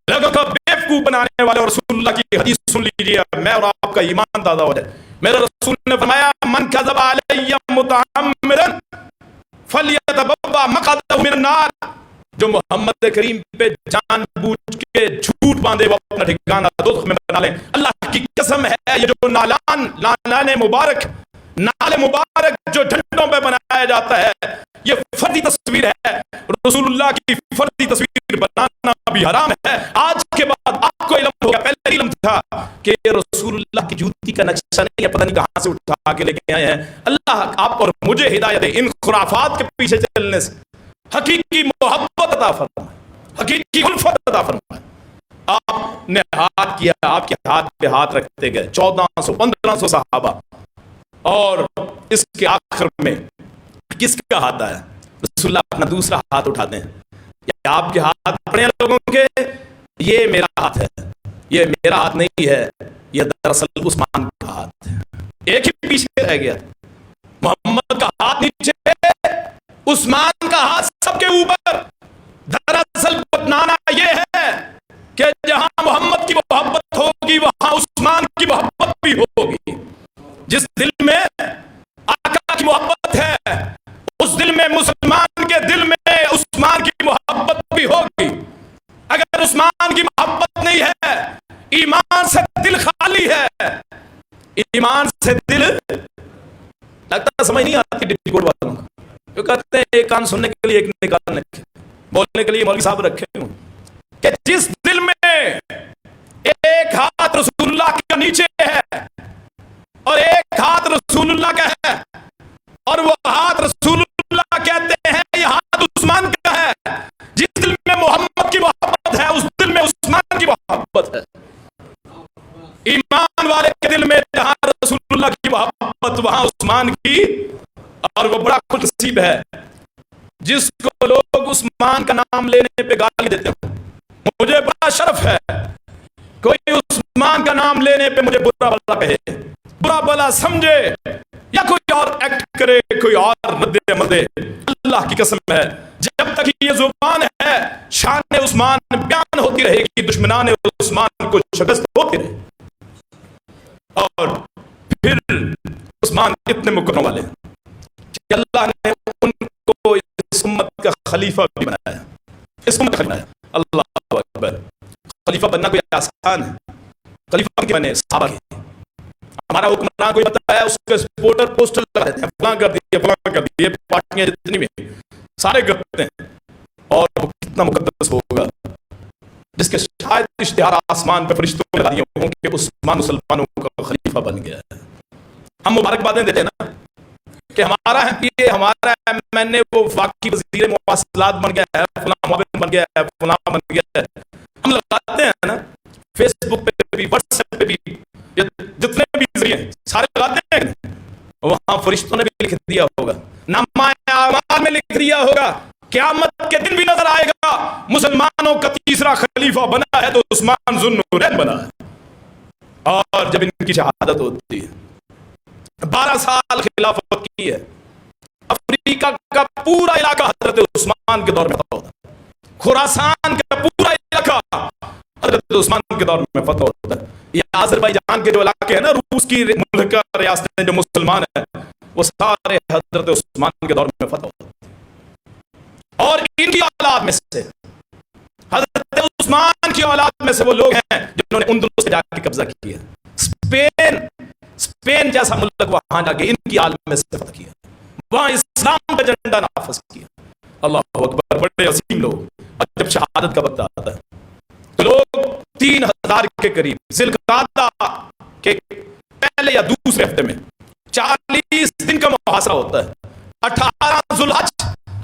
لوگوں کو بیوقوف بنانے والے، اور رسول اللہ کی حدیث سن لیجیے، میں اور آپ کا ایمان تازہ ہو جائے۔ میرے رسول نے فرمایا من کذب علی متعمدا فَلْيَتَبَوَّأْ مَقْعَدَهُ مِنَ النَّارِ، جو محمد کریم پہ جان بوجھ کے جھوٹ باندھے وہ اپنا ٹھکانہ دوزخ میں بنا لیں۔ اللہ کی قسم ہے یہ جو نالان مبارک، نال مبارک جو جھنڈوں پہ بنایا جاتا ہے، یہ فردی تصویر ہے۔ رسول اللہ کی فردی تصویر بنانا بھی حرام ہے۔ آج کے بعد آپ کو علم ہو گیا، پہلے علم تھا کہ رسول اللہ کی جوتی کا نقشہ نہیں ہے، پتہ نہیں کہاں سے اٹھا کے لے کے آئے ہیں۔ اللہ آپ اور مجھے ہدایت دے ان خرافات کے پیچھے چلنے سے، حقیقی محبت عطا فرمائے، حقیقی الفت عطا فرمائے۔ آپ نے ہاتھ کیا، آپ کے ہاتھ پہ ہاتھ رکھتے گئے 1400 1500 صحابہ، اور اس کے آخر میں کس کا ہاتھ آیا؟ رسول اللہ اپنا دوسرا ہاتھ اٹھاتے ہیں، یا آپ کے ہاتھ پڑے ہیں لوگوں کے، یہ میرا ہاتھ ہے، یہ میرا ہاتھ نہیں ہے، یہ دراصل عثمان کا ہاتھ ہے۔ ایک ہی پیچھے رہ گیا، محمد کا ہاتھ نیچے، عثمان کا ہاتھ سب کے اوپر۔ دراصل بتنانا یہ ہے کہ جہاں محمد کی محبت ہوگی وہاں عثمان کی محبت بھی ہوگی۔ جس دل میں آقا کی محبت ہے اس دل میں، مسلمان کے دل میں عثمان کی محبت بھی ہوگی۔ اگر عثمان کی محبت نہیں ہے، ایمان سے دل خالی ہے، ایمان سے دل، لگتا سمجھ نہیں آتی ڈپٹی کوڈ والوں کو، جو کہتے ہیں ایک کان سننے کے لیے ایک نکال رکھے، بولنے کے لیے مولوی صاحب رکھے ہوں، کہ جس دل میں ایک ہاتھ رسول اللہ کا نیچے ہے اور ایک ہاتھ رسول اللہ کا ہے، اور وہ ہاتھ رسول اللہ کہتے ہیں یہ ہاتھ عثمان کا ہے، جس دل میں محمد کی محبت ہے اس دل میں عثمان کی محبت ہے۔ ایمان والے کے دل میں جہاں رسول اللہ کی محبت وہاں عثمان کی، اور وہ بڑا خوش نصیب ہے جس کو لوگ عثمان کا نام لینے پہ گالی دیتے ہیں۔ مجھے بڑا شرف ہے کوئی عثمان کا نام لینے پہ مجھے برا بلا کہے، برا بلا سمجھے، یا کوئی اور ایکٹ کرے، کوئی اور رد عمل دے۔ اللہ کی قسم ہے جب تک یہ زبان ہے شان عثمان بیان ہوتی رہے گی، دشمنان عثمان کو شکست ہوتی رہے گی۔ اور پھر عثمان کتنے مکرم والے ہیں کہ اللہ نے ان کو اس امت کا خلیفہ بھی بنایا، اس امت کا بنایا۔ اللہ اکبر، خلیفہ بننا کوئی آسان ہے؟ خلیفہ کے بنے صحابہ کے، ہمارا حکمران کوئی بتایا اس کے سپورٹر پوسٹر لگا دیتے ہیں، فلاں کر دیے فلاں کر دیے، پارٹیاں جتنی بھی سارے کرتے ہیں، اور وہ کتنا مقدس ہوگا جس کے شاید اشتہار آسمان پہ فرشتوں نے لگا دیے ہوں کہ عثمان مسلمانوں کا خلیفہ بن گیا ہے۔ ہم مبارکبادیں دیتے ہیں نا کہ ہمارا ہے، یہ ہمارا ایم این اے وہ وفاقی وزیر مواصلات بن گیا ہے، فلاں معاون بن گیا ہے، فلاں بن گیا ہے، ہم لگاتے ہیں نا فیس بک پہ بھی، واٹس ایپ پہ بھی، جتنے بھی ذریعے سارے لگاتے ہیں، وہاں فرشتوں نے بھی لکھ دیا ہوگا، نامہ اعمال میں لکھ دیا ہوگا، قیامت کے دن بھی نظر آئے گا مسلمانوں کا تیسرا خلیفہ بنا ہے تو عثمان ذو النورین بنا ہے۔ اور جب ان کی شہادت ہوتی ہے، 12 سال خلافت کی ہے، افریقہ کا پورا علاقہ حضرت عثمان کے دور میں فتح ہوتا ہے، خراسان کا پورا علاقہ حضرت عثمان کے دور میں فتح ہوتا ہے۔ یہ آذربائیجان کے جو علاقے ہیں نا، روس کی ملک ریاستیں جو مسلمان ہیں، وہ سارے حضرت عثمان کے دور میں فتح ہوتا ہے۔ اور ان کی اولاد میں سے، حضرت عثمان کی اولاد میں سے وہ لوگ ہیں جنہوں نے اندلس پہ جا کے قبضہ کیا، اسپین جیسا ملک وہاں جا کے ان کی عالم میں سے فتح کیا، وہاں اسلام کا جھنڈا نافذ کیا۔ اللہ اکبر، بڑے عظیم لوگ۔ اور جب شہادت کا وقت آتا ہے تو لوگ 3000 کے قریب ذی القعدہ کے پہلے یا دوسرے ہفتے میں 40 دن کا محاصرہ ہوتا ہے، 18 ذو الحج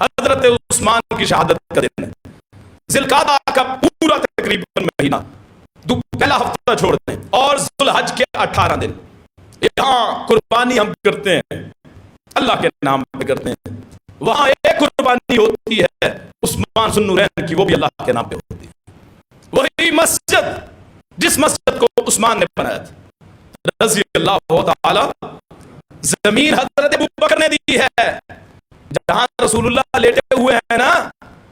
حضرت عثمان کی شہادت کا دن ہے، ذی القعدہ کا پورا تقریباً مہینہ، پہلا ہفتہ چھوڑ دیں، اور ذو الحج کے 18 دن یہاں قربانی ہم کرتے ہیں، اللہ کے نام پہ کرتے ہیں۔ وہاں ایک قربانی ہوتی ہے عثمان ذو النورین کی، وہ بھی اللہ کے نام پہ ہوتی ہے۔ وہی مسجد جس مسجد کو عثمان نے بنایا تھا رضی اللہ تعالی، زمین حضرت ابوبکر نے دی ہے، جہاں رسول اللہ لیٹے ہوئے ہیں نا،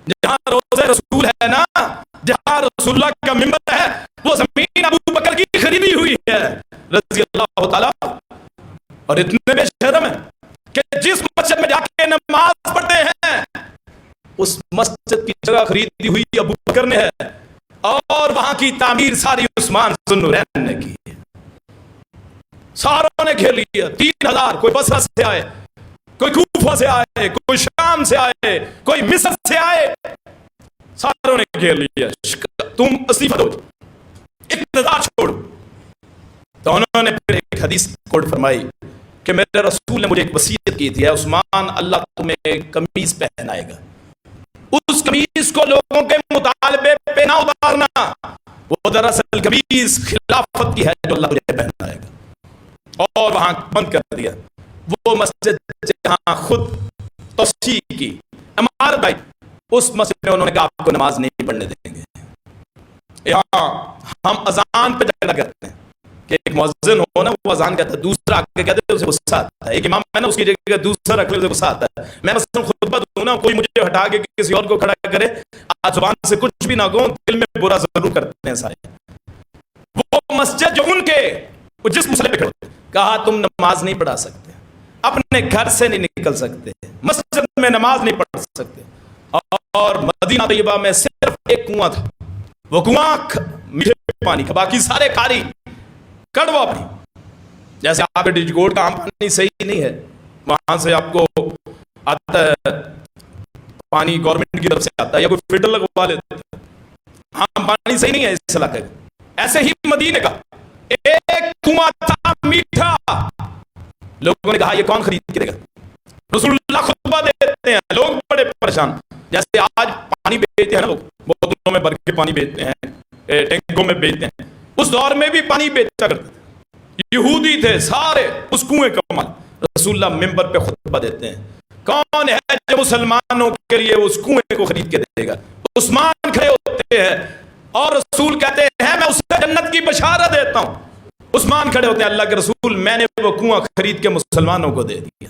جہاں روضہ رسول ہے نا، جہاں رسول اللہ کا منبر ہے، وہ زمین ابوبکر کی خریدی ہوئی ہے رضی اللہ تعالی۔ اور اتنے بے شرم ہیں کہ جس مسجد میں جا کے نماز پڑھتے ہیں اس مسجد کی جگہ خریدی ہوئی ابو بکر نے ہے، اور وہاں کی تعمیر ساری عثمان ذو النورین نے کی ہے۔ ساروں نے گھیر لیا، 3000، کوئی بصرہ سے آئے، کوئی کوفہ سے آئے، کوئی شام سے آئے، کوئی مصر سے آئے، ساروں نے گھیر لیا، تم استعفیٰ دو، اقتدار چھوڑو۔ تو انہوں نے پھر ایک حدیث کوٹ فرمائی کہ میرے رسول نے مجھے ایک وصیت کی تھی، عثمان اللہ تمہیں قمیض پہنائے گا، اس قمیض کو لوگوں کے مطالبے پہ نہ اتارنا، وہ دراصل قمیض خلافت کی ہے جو اللہ تجھے پہنائے گا۔ اور وہاں بند کر دیا۔ وہ مسجد جہاں خود توسیع کی عمارت آئی، اس مسجد میں انہوں نے کہا آپ کو نماز نہیں پڑھنے دیں گے۔ یہاں ہم اذان پہ جھگڑا کرتے ہیں کہ ایک مؤذن ہو نا، وہ اذان کہتا ہے، دوسرا آگے کہتے ہیں اسے غصہ آتا ہے، ایک امام ہے نا اس کی جگہ دوسرا رکھ لے اسے غصہ آتا ہے۔ میں مثلا خطبہ دوں نا، کوئی مجھے ہٹا کے کسی اور کو کھڑا کرے، آج زبان سے کچھ بھی نہ کہوں، دل میں برا ضرور کرتے ہیں سارے۔ وہ مسجد جو ان کے وہ جس مسئلے پہ کھڑے ہوتے، کہا تم نماز نہیں پڑھا سکتے، اپنے گھر سے نہیں نکل سکتے، مسجد میں نماز نہیں پڑھ سکتے۔ اور مدینہ طیبہ میں صرف ایک کنواں تھا، وہ کنواں میٹھے پانی کا، باقی سارے کھاری کڑوا پانی۔ جیسے آپ کے ڈیجگوڑ کا عام پانی صحیح نہیں ہے، وہاں سے آپ کو آتا ہے پانی گورنمنٹ کی طرف سے آتا ہے یا کوئی فلٹر لگوا لیتے ہیں، عام پانی صحیح نہیں ہے اس علاقے کا۔ ایسے ہی مدینے کا ایک کنواں تھا میٹھا، لوگوں نے کہا یہ کون خرید کے دے گا؟ رسول اللہ خطبہ دیتے ہیں، لوگ بڑے پریشان، جیسے آج پانی بیچتے ہیں نا لوگ، بوتلوں میں بھر کے پانی بیچتے ہیں، ٹینکوں میں بیچتے ہیں، اس دور میں بھی پانی بیچا کرتے تھے، یہودی تھے سارے، اس کنویں کا مال۔ رسول اللہ منبر پہ خطبہ دیتے ہیں، کون ہے جو مسلمانوں کے لیے اس کنویں کو خرید کے دے گا؟ عثمان کھڑے ہوتے ہیں اور رسول کہتے ہیں میں اسے جنت کی بشارت دیتا ہوں۔ عثمان کھڑے ہوتے ہیں، اللہ کے رسول میں نے وہ کنواں خرید کے مسلمانوں کو دے دیا۔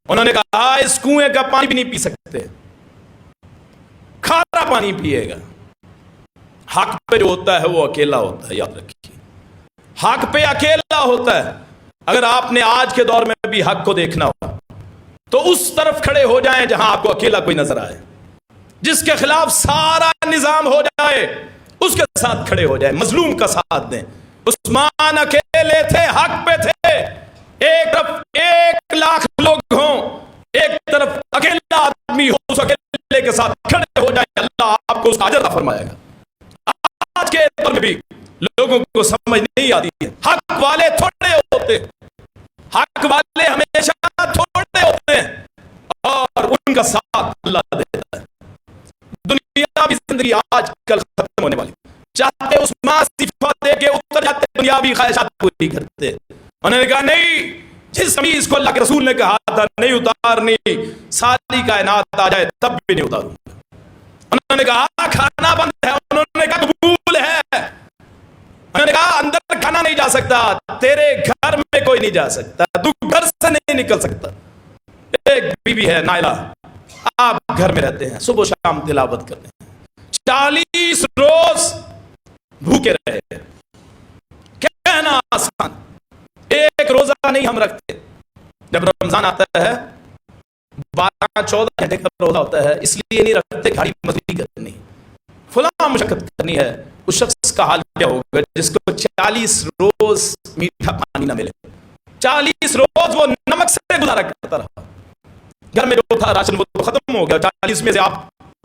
انہوں نے کہا اس کنویں کا پانی بھی نہیں پی سکتے، کھارا پانی پیے گا۔ حق پہ جو ہوتا ہے وہ اکیلا ہوتا ہے، یاد رکھیے، حق پہ اکیلا ہوتا ہے۔ اگر آپ نے آج کے دور میں بھی حق کو دیکھنا ہو تو اس طرف کھڑے ہو جائیں جہاں آپ کو اکیلا کوئی نظر آئے، جس کے خلاف سارا نظام ہو جائے اس کے ساتھ کھڑے ہو جائیں، مظلوم کا ساتھ دیں۔ عثمان اکیلے تھے، حق پہ تھے، ایک طرف 1,00,000 لوگ ہوں، ایک طرف اکیلا آدمی ہو، اس اکیلے کے ساتھ کھڑے ہو جائیں، اللہ آپ کو اس کا اجر عطا فرمائے گا۔ آج کے دور میں بھی لوگوں کو سمجھ نہیں آتی ہے، حق والے تھوڑے ہوتے، حق والے ہمیشہ تھوڑے ہوتے ہیں اور ان کا ساتھ اللہ دیتا ہے۔ دنیاوی زندگی آج کل ختم ہونے والی، چاہتے عثمان استعفیٰ دے کے اتر جاتے، دنیاوی خواہشات پوری کرتے۔ انہوں نے کہا نہیں، جس قمیض کو اللہ کے رسول نے کہا تھا نہیں اتارنی، ساری کائنات آ جائے تب بھی نہیں اتاروں گا۔ انہوں نے کہا کھانا بند ہے، انہوں نے کہا قبول ہے، انہوں نے کہا اندر کھانا نہیں جا سکتا، تیرے گھر میں کوئی نہیں جا سکتا، تو گھر سے نہیں نکل سکتا۔ ایک بیوی ہے نائلہ، آپ گھر میں رہتے ہیں، صبح و شام تلاوت کرتے ہیں، 40 روز بھوکے رہے، کہنا آسان، ایک روزہ نہیں ہم رکھتے۔ جب رمضان آتا ہے 12-14 گھنٹے کا روزہ ہوتا ہے، اس لیے نہیں رکھتے گھاڑی مزدوری کرنی، فلاں مشقت کرنی ہے۔ اس شخص کا حال کیا ہوگا جس کو 40 روز میٹھا پانی نہ ملے، 40 روز وہ نمک سے گزارا کرتا رہا، گھر میں جو تھا راشن وہ تو ختم ہو گیا، 40 میں سے آپ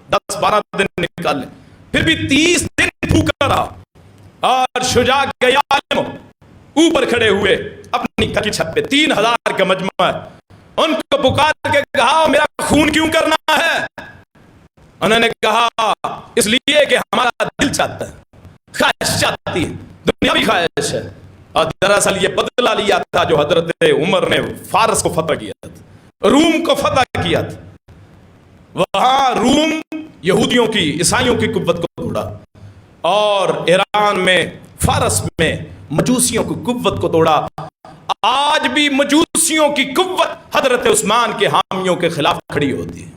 10-12 دن نکال لیں، پھر بھی 30 دن بھوکا رہا۔ اور شجاع کے عالم اوپر کھڑے ہوئے اپنی گھر کی چھت پہ، 3000 کا مجمع ہے، ان کو پکار کے کہا میرا خون کیوں کرنا ہے؟ انہوں نے کہا اس لیے کہ ہمارا دل چاہتا ہے، خواہش چاہتی ہے، دنیاوی خواہش ہے۔ اور دراصل یہ بدلہ لیا تھا جو حضرت عمر نے فارس کو فتح کیا تھا، روم کو فتح کیا تھا۔ وہاں روم یہودیوں کی، عیسائیوں کی قوت کو توڑا، اور ایران میں، فارس میں مجوسیوں کی قوت کو توڑا۔ آج بھی مجوسیوں کی قوت حضرت عثمان کے حامیوں کے خلاف کھڑی ہوتی ہے۔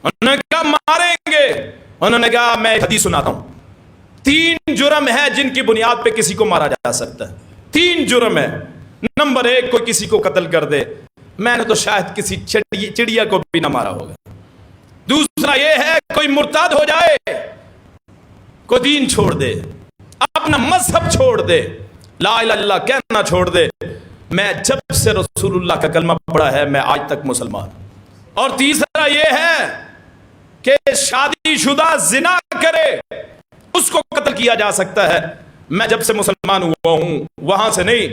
انہوں نے کہا ماریں گے، انہوں نے کہا میں ایک حدیث سناتا ہوں، 3 جرم ہے جن کی بنیاد پہ کسی کو مارا جا سکتا ہے، 3 جرم ہے۔ نمبر 1، کوئی کسی کو قتل کر دے، میں نے تو شاید کسی چڑیا کو بھی نہ مارا ہوگا۔ دوسرا یہ ہے کوئی مرتد ہو جائے، کوئی دین چھوڑ دے، اپنا مذہب چھوڑ دے، لا الہ الا اللہ کہنا چھوڑ دے، میں جب سے رسول اللہ کا کلمہ پڑھا ہے میں آج تک مسلمان. اور تیسرا یہ ہے کہ شادی شدہ زنا کرے اس کو قتل کیا جا سکتا ہے. میں جب سے مسلمان ہوا ہوں وہاں سے نہیں،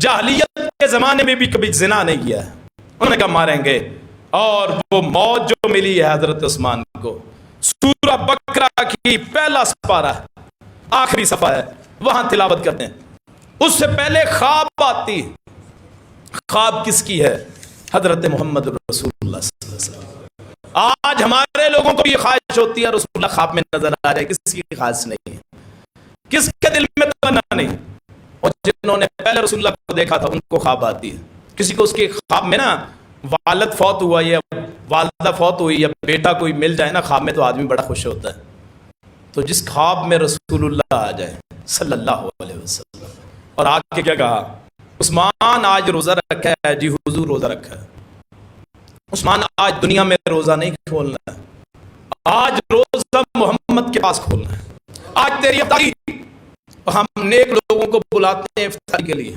جاہلیت کے زمانے میں بھی کبھی زنا نہیں کیا ہے. انہوں نے کہا ماریں گے، اور وہ موت جو ملی ہے حضرت عثمان کو، سورہ بقرہ کی پہلا سپارہ آخری صفحہ ہے، وہاں تلاوت کرتے ہیں. اس سے پہلے خواب آتی، خواب کس کی ہے؟ حضرت محمد رسول اللہ صلی اللہ علیہ وسلم. آج ہمارے لوگوں کو یہ خواہش ہوتی ہے رسول اللہ خواب میں نظر آ جائے، کسی کی خواہش نہیں ہے، کس کے دل میں تمنا نہیں. اور جنہوں نے پہلے رسول اللہ کو دیکھا تھا ان کو خواب آتی ہے. کسی کو اس کے خواب میں نا والد فوت ہوا یا والدہ فوت ہوئی یا بیٹا کوئی مل جائے نا خواب میں تو آدمی بڑا خوش ہوتا ہے. تو جس خواب میں رسول اللہ آ جائے صلی اللہ علیہ وسلم اور آ کے کیا کہا، عثمان آج روزہ رکھا ہے، جی حضور روزہ رکھا ہے. عثمان آج دنیا میں روزہ نہیں کھولنا ہے، آج روزہ محمد کے پاس کھولنا ہے. آج تیری افطاری، ہم نیک لوگوں کو بلاتے ہیں افطاری کے لیے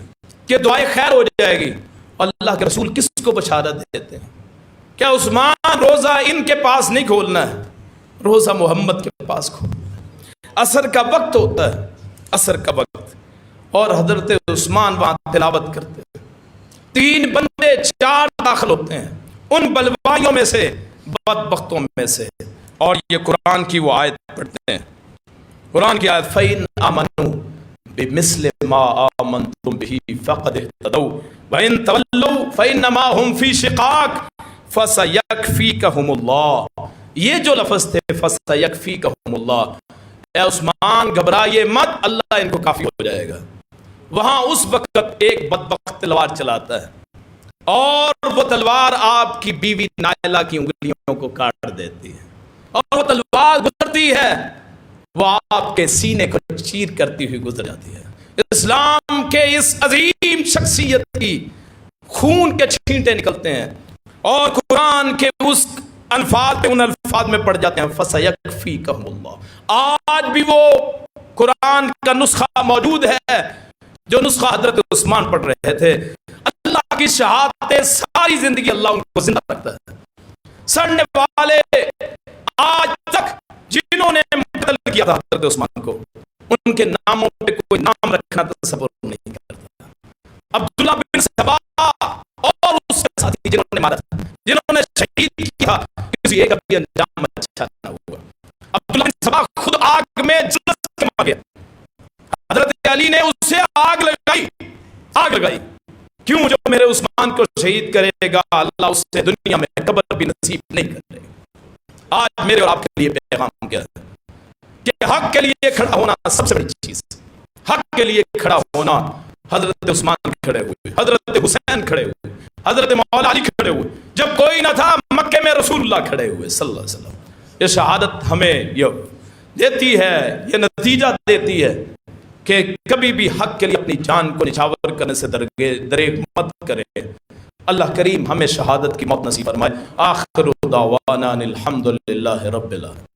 کہ دعائیں خیر ہو جائے گی. اللہ کے رسول کس کو بشارت دیتے ہیں؟ کیا عثمان روزہ ان کے پاس نہیں کھولنا ہے، روزہ محمد کے پاس کھولنا ہے. عصر کا وقت ہوتا ہے، عصر کا وقت، اور حضرت عثمان وہاں تلاوت کرتے ہیں. 3 بندے 4 داخل ہوتے ہیں ان بلوائیوں میں سے، بدبختوں میں سے، اور یہ قرآن کی وہ آیت پڑھتے ہیں. قرآن کی آیت فَإِنْ آمَنُوا بِمِثْلِ مَا آمَنْتُمْ بِهِ فَقَدْ اهْتَدَوْا وَإِنْ تَوَلَّوْا فَإِنَّمَا هُمْ فِي شِقَاقٍ فَسَيَكْفِيكَهُمُ اللَّهُ. یہ جو لفظ تھے فَسَيَكْفِيكَهُمُ اللَّهُ، اے عثمان گھبرائیے مت، اللہ ان کو کافی ہو جائے گا. وہاں اس وقت ایک بدبخت تلوار چلاتا ہے اور وہ تلوار آپ کی بیوی نائلہ کی انگلیوں کو کاٹ دیتی ہے، اور وہ تلوار گزرتی ہے، وہ آپ کے سینے کو چیر کرتی ہوئی گزر جاتی ہے. اسلام کے اس عظیم شخصیت کی خون کے چھینٹے نکلتے ہیں اور قرآن کے اس الفاظ ان الفاظ میں پڑ جاتے ہیں فَسَيَكْفِيكَهُمُ اللَّهُ. آج بھی وہ قرآن کا نسخہ موجود ہے جو نسخہ حضرت عثمان پڑھ رہے تھے. اللہ کی شہادتیں ساری زندگی اللہ ان کو زندہ رکھتا ہے. سڑنے والے آج تک جنہوں نے قتل کیا تھا حضرت عثمان کو، ان کے ناموں پہ کوئی نام رکھنا تصور نہیں کرتا. عبداللہ بن سبا اور اس کے ساتھی جنہوں نے مارا تھا، جنہوں نے شہید کیا، کسی ایک بھی انجام اچھا نہ ہوا. عبداللہ بن سبا خود آگ میں جلد کے مار گیا. حضرت علی نے اسے آگ لگائی. کیوں؟ جو میرے عثمان کو شہید کرے گا اللہ اس سے دنیا میں قبر بھی نصیب نہیں کرے گا. آج میرے اور آپ کے لیے پیغام کیا ہے کہ حق کے لیے کھڑا ہونا سب سے بڑی چیز. حق کے لیے کھڑا ہونا. حضرت عثمان کھڑے ہوئے، حضرت حسین کھڑے ہوئے، حضرت مولا علی کھڑے ہوئے. جب کوئی نہ تھا مکے میں رسول اللہ کھڑے ہوئے صلی اللہ علیہ وسلم. یہ شہادت ہمیں یہ دیتی ہے، یہ نتیجہ دیتی ہے کہ کبھی بھی حق کے لیے اپنی جان کو نچھاور کرنے سے دریغ مت کرے. اللہ کریم ہمیں شہادت کی موت نصیب فرمائے. آخر دعوانا الحمد للہ رب العالمین.